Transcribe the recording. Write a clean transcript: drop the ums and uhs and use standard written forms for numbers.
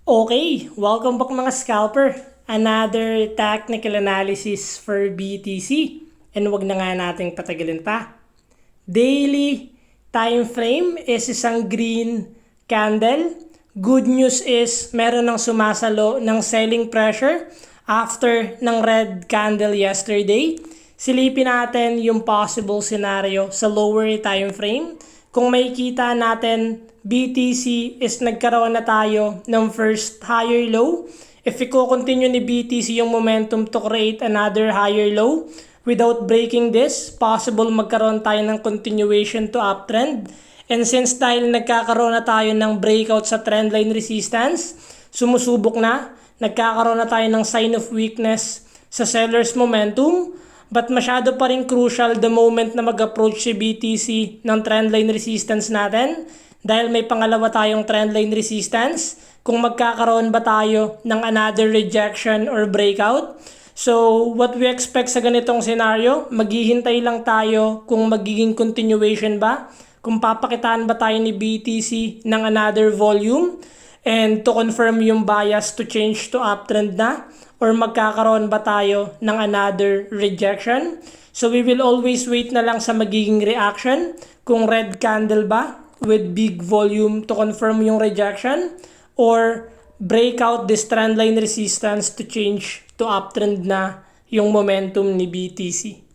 Okay, welcome back mga scalper. Another technical analysis for BTC. And wag na nga nating patagalin pa. Daily time frame is isang green candle. Good news is meron ng sumasalo ng selling pressure after ng red candle yesterday. Silipin natin yung possible scenario sa lower time frame. Kung makikita natin, BTC is nagkaroon na tayo ng first higher low. If i-continue ni BTC yung momentum to create another higher low, without breaking this, possible magkaroon tayo ng continuation to uptrend. And since dahil nagkakaroon na tayo ng breakout sa trendline resistance, sumusubok na, nagkakaroon na tayo ng sign of weakness sa seller's momentum. But masyado pa rin crucial the moment na mag-approach si BTC ng trendline resistance natin. Dahil may pangalawa tayong trendline resistance, kung magkakaroon ba tayo ng another rejection or breakout. So what we expect sa ganitong scenario, maghihintay lang tayo kung magiging continuation ba, kung papakitaan ba tayo ni BTC ng another volume, and to confirm yung bias to change to uptrend na, or magkakaroon ba tayo ng another rejection. So we will always wait na lang sa magiging reaction, kung red candle ba with big volume to confirm yung rejection, or break out this trendline resistance to change to uptrend na yung momentum ni BTC.